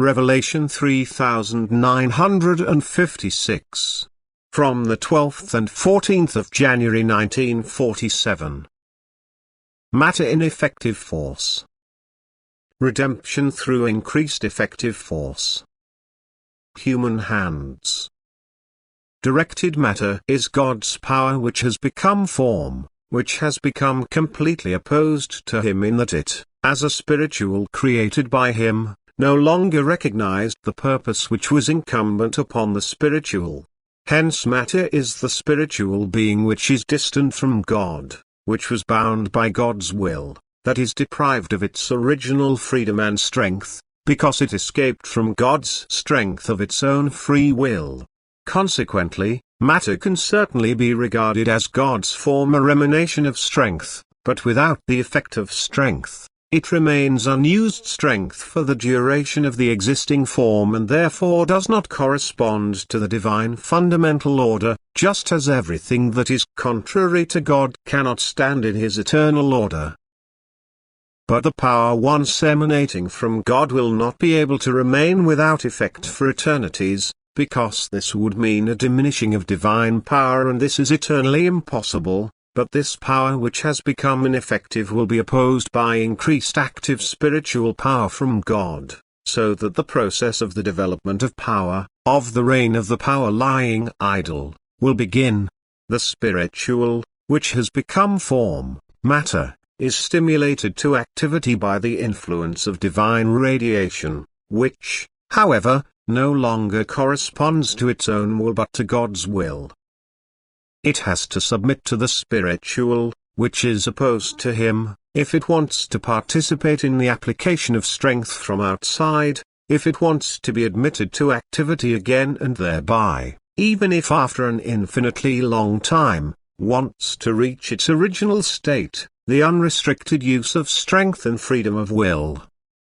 Revelation 3956. From the 12th and 14th of January 1947. Matter in effective force. Redemption through increased effective force. Human hands. Directed matter is God's power which has become form, which has become completely opposed to Him in that it, as a spiritual created by Him, no longer recognized the purpose which was incumbent upon the spiritual. Hence matter is the spiritual being which is distant from God, which was bound by God's will, that is deprived of its original freedom and strength, because it escaped from God's strength of its own free will. Consequently, matter can certainly be regarded as God's former emanation of strength, but without the effect of strength. It remains unused strength for the duration of the existing form and therefore does not correspond to the divine fundamental order, just as everything that is contrary to God cannot stand in His eternal order. But the power once emanating from God will not be able to remain without effect for eternities, because this would mean a diminishing of divine power, and this is eternally impossible. But this power which has become ineffective will be opposed by increased active spiritual power from God, so that the process of the development of power, of the reign of the power lying idle, will begin. The spiritual, which has become form, matter, is stimulated to activity by the influence of divine radiation, which, however, no longer corresponds to its own will but to God's will. It has to submit to the spiritual, which is opposed to Him, if it wants to participate in the application of strength from outside, if it wants to be admitted to activity again and thereby, even if after an infinitely long time, wants to reach its original state, the unrestricted use of strength and freedom of will.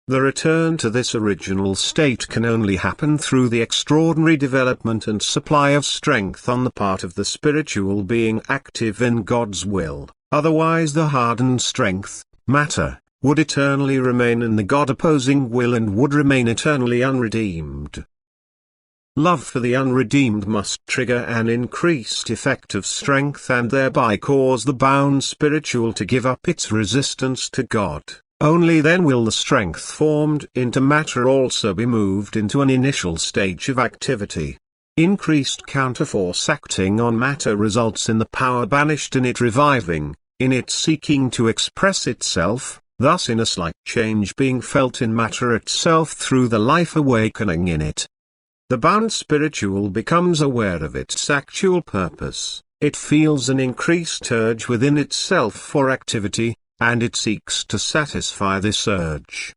The return to this original state can only happen through the extraordinary development and supply of strength on the part of the spiritual being active in God's will, otherwise the hardened strength, matter, would eternally remain in the God-opposing will and would remain eternally unredeemed. Love for the unredeemed must trigger an increased effect of strength and thereby cause the bound spiritual to give up its resistance to God. Only then will the strength formed into matter also be moved into an initial stage of activity. Increased counterforce acting on matter results in the power banished in it reviving, in it seeking to express itself, thus in a slight change being felt in matter itself through the life awakening in it. The bound spiritual becomes aware of its actual purpose, it feels an increased urge within itself for activity, and it seeks to satisfy this urge.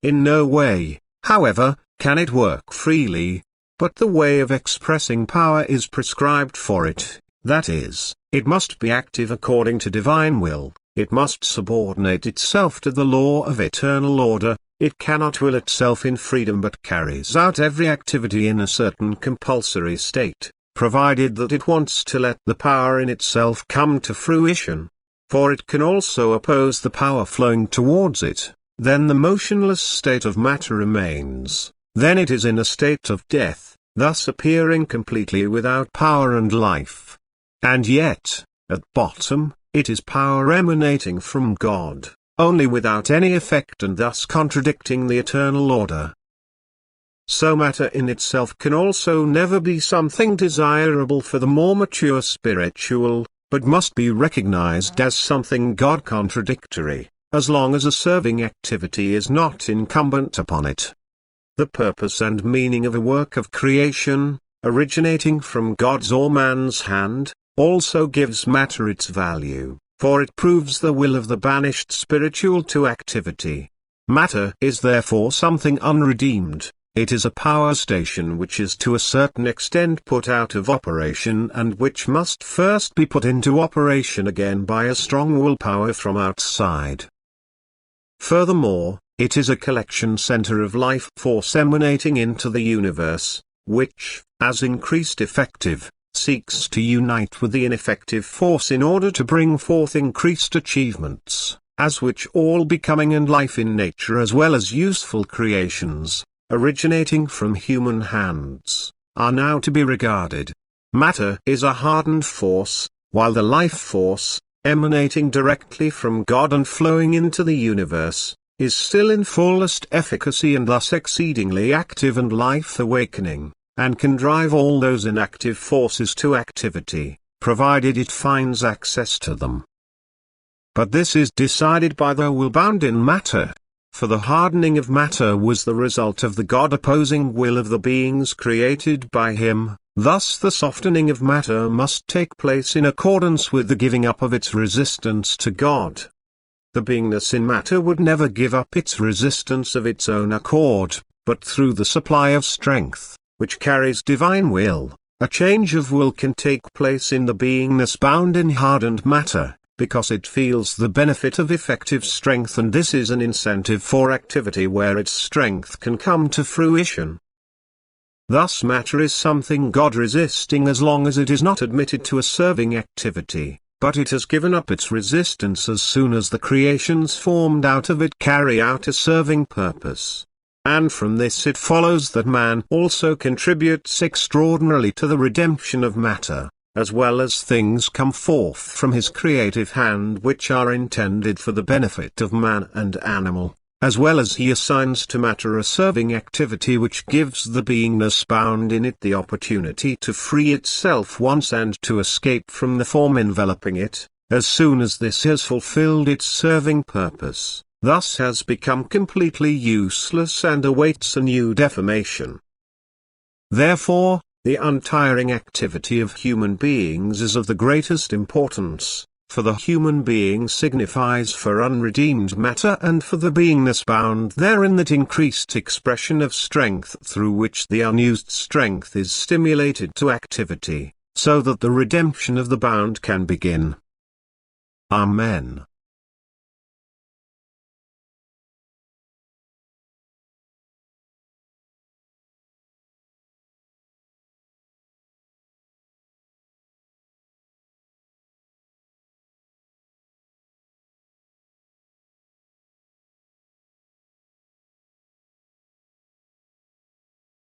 In no way, however, can it work freely, but the way of expressing power is prescribed for it, that is, it must be active according to divine will, it must subordinate itself to the law of eternal order, it cannot will itself in freedom but carries out every activity in a certain compulsory state, provided that it wants to let the power in itself come to fruition. For it can also oppose the power flowing towards it, then the motionless state of matter remains, then it is in a state of death, thus appearing completely without power and life. And yet, at bottom, it is power emanating from God, only without any effect and thus contradicting the eternal order. So matter in itself can also never be something desirable for the more mature spiritual, but must be recognized as something God-contradictory, as long as a serving activity is not incumbent upon it. The purpose and meaning of a work of creation, originating from God's or man's hand, also gives matter its value, for it proves the will of the banished spiritual to activity. Matter is therefore something unredeemed. It is a power station which is to a certain extent put out of operation and which must first be put into operation again by a strong willpower from outside. Furthermore, it is a collection center of life force emanating into the universe, which, as increased effective, seeks to unite with the ineffective force in order to bring forth increased achievements, as which all becoming and life in nature as well as useful creations, originating from human hands, are now to be regarded. Matter is a hardened force, while the life force, emanating directly from God and flowing into the universe, is still in fullest efficacy and thus exceedingly active and life-awakening, and can drive all those inactive forces to activity, provided it finds access to them. But this is decided by the will bound in matter. For the hardening of matter was the result of the God-opposing will of the beings created by Him, thus the softening of matter must take place in accordance with the giving up of its resistance to God. The beingness in matter would never give up its resistance of its own accord, but through the supply of strength, which carries divine will, a change of will can take place in the beingness bound in hardened matter, because it feels the benefit of effective strength, and this is an incentive for activity where its strength can come to fruition. Thus matter is something God-resisting as long as it is not admitted to a serving activity, but it has given up its resistance as soon as the creations formed out of it carry out a serving purpose. And from this it follows that man also contributes extraordinarily to the redemption of matter, as well as things come forth from his creative hand which are intended for the benefit of man and animal, as well as he assigns to matter a serving activity which gives the beingness bound in it the opportunity to free itself once and to escape from the form enveloping it, as soon as this has fulfilled its serving purpose, thus has become completely useless and awaits a new deformation. Therefore, the untiring activity of human beings is of the greatest importance, for the human being signifies for unredeemed matter and for the beingness bound therein that increased expression of strength through which the unused strength is stimulated to activity, so that the redemption of the bound can begin. Amen.